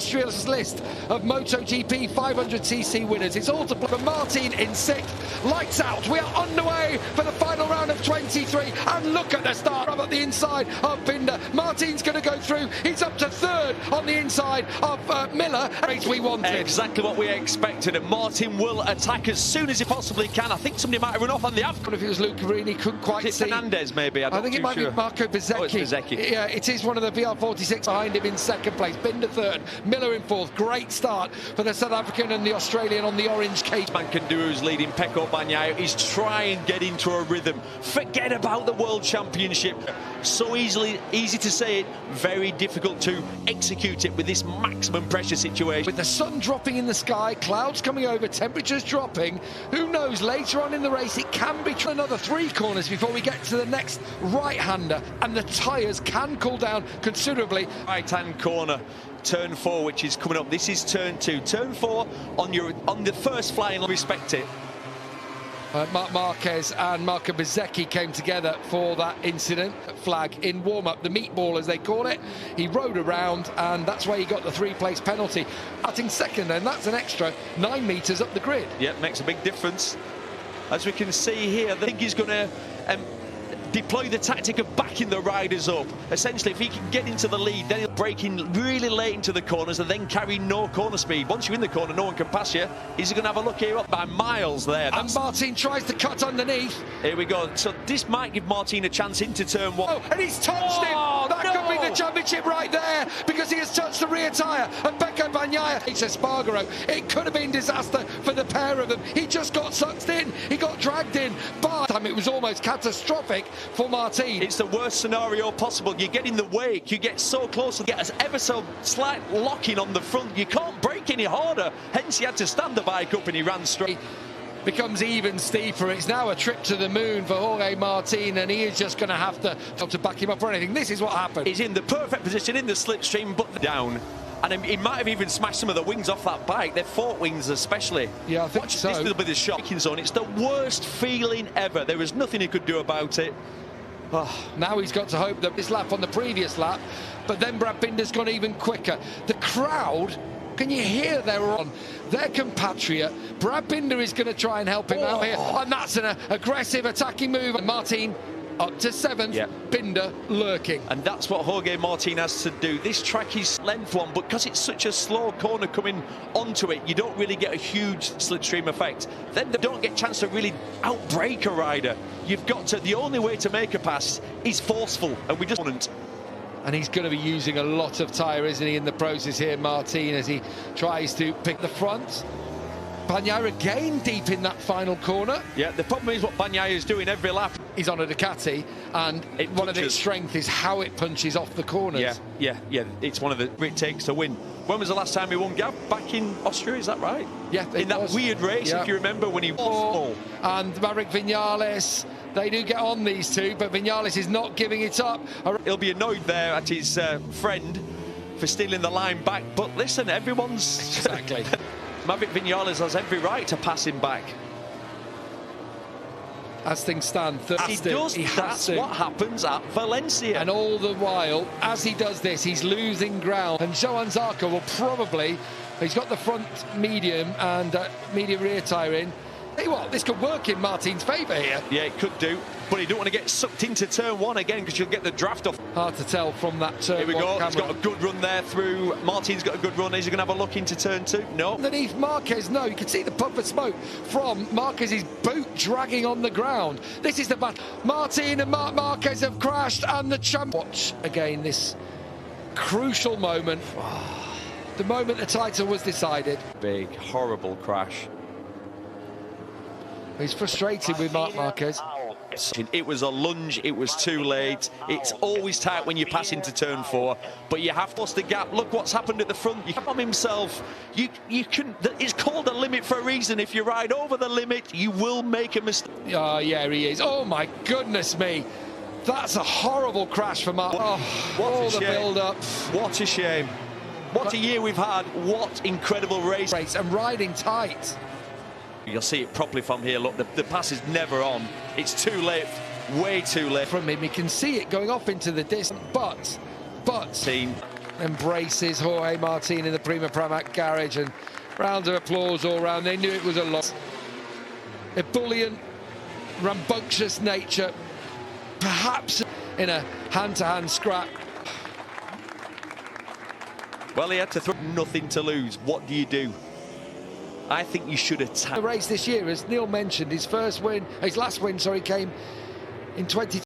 illustrious list of MotoGP 500cc winners. It's all to play for Martin in sixth. Lights out. We are underway for the final round of 23. And look at the start up at the inside of Binder. Martin's going to go through. He's up to third on the inside of Miller. Race we wanted. Exactly what we expected. And Martin will attack as soon as he possibly can. I think somebody might have run off on the app. If it was Luca Marini, couldn't quite see. Fernandez, maybe. I think it might be Marco Bezzecchi. Oh, it's Bezzecchi. Yeah, it is one of the VR46 behind him in second place. Binder third, Miller in fourth. Great start for the South African and the Australian on the orange cage. Man can do who's leading Pecco Bagnaia. He's trying to get into a rhythm. Forget about the World Championship. So easy to say it, very difficult to execute it with this maximum pressure situation. With the sun dropping in the sky, clouds coming over, temperatures dropping, who knows, later on in the race it can be another 3 corners before we get to the next right-hander, and the tyres can cool down considerably. Right-hand corner, turn 4, which is coming up. This is turn 2. Turn 4 on the first flying, respect it. Marc Marquez and Marco Bezzecchi came together for that incident flag in warm-up, the meatball as they call it. He rode around and that's why he got the 3-place penalty. Cutting second, and that's an extra 9 metres up the grid. Yeah, makes a big difference. As we can see here, I think he's going to deploy the tactic of backing the riders up. Essentially, if he can get into the lead, then he'll break in really late into the corners and then carry no corner speed. Once you're in the corner, no one can pass you. Is he going to have a look here up by miles there? And Martin tries to cut underneath. Here we go. So this might give Martin a chance into turn 1. Oh, and he's touched him. That could be the championship right there, because he has touched the rear tyre of Pecco Bagnaia. It's Espargaro. It could have been disaster for the pair of them. He just got sucked in. He got dragged in. But it was almost catastrophic for Martin. It's the worst scenario possible. You get in the wake, you get so close to get ever so slight locking on the front. You can't brake any harder. Hence, he had to stand the bike up and he ran straight. Becomes even steeper. It's now a trip to the moon for Jorge Martin, and he is just going to have to back him up for anything. This is what happened. He's in the perfect position in the slipstream, but down. And he might have even smashed some of the wings off that bike, their fork wings especially. Yeah, I think Watch so. This little bit of shocking zone. It's the worst feeling ever. There was nothing he could do about it. Oh, now he's got to hope that this lap on the previous lap, but then Brad Binder's gone even quicker. The crowd, can you hear their compatriot? Brad Binder is going to try and help him out here, and that's an aggressive attacking move. And Martin up to 7th, yeah. Binder lurking. And that's what Jorge Martin has to do. This track is length one, but because it's such a slow corner coming onto it, you don't really get a huge slipstream effect. Then they don't get a chance to really outbrake a rider. You've got to, the only way to make a pass is forceful, and we just wouldn't. And he's going to be using a lot of tyre, isn't he, in the process here, Martin, as he tries to pick the front. Bagnaia again deep in that final corner. Yeah, the problem is what Bagnaia is doing every lap. He's on a Ducati, and one of its strengths is how it punches off the corners. Yeah. It's one of the it takes to win. When was the last time he won, Gav? Back in Austria, is that right? Yeah, in that weird race, if you remember, when he was. And Maverick Vinales, they do get on, these two, but Vinales is not giving it up. He'll be annoyed there at his friend for stealing the line back. But listen, everyone's... Exactly. Maverick Vinales has every right to pass him back. As things stand, that's what happens at Valencia. And all the while, as he does this, he's losing ground. And Johan Zarco will probably, he's got the front medium and medium rear tyre in. Hey, what, this could work in Martin's favour here. Yeah, it could do, but you don't want to get sucked into turn 1 again, because you'll get the draft off. Hard to tell from that turn 1 Here we go, camera. He's got a good run there through. Martin's got a good run. Is he going to have a look into turn 2? No. Underneath Marquez, no. You can see the puff of smoke from Marquez's boot dragging on the ground. This is the battle. Martin and Marc Marquez have crashed, and the champ. Watch again this crucial moment. The moment the title was decided. Big, horrible crash. He's frustrated with Marc Marquez. It was a lunge, it was too late. It's always tight when you pass into turn 4, but you have lost the gap. Look what's happened at the front. You from himself. You can. It's called a limit for a reason. If you ride over the limit, you will make a mistake. Oh, yeah, he is. Oh, my goodness me. That's a horrible crash for Marc. Oh, what all a the shame. build-up. What a shame. What a year we've had. What incredible race. And riding tight. You'll see it properly from here. Look, the pass is never on. It's too late, way too late. From him, he can see it going off into the distance, but... Team. embraces Jorge Martin in the Prima Pramac garage, and rounds of applause all round. They knew it was a loss. Ebullient, rambunctious nature, perhaps in a hand-to-hand scrap. Well, he had to throw nothing to lose. What do you do? I think you should attack. The race this year, as Neil mentioned, his last win, sorry, came in 20.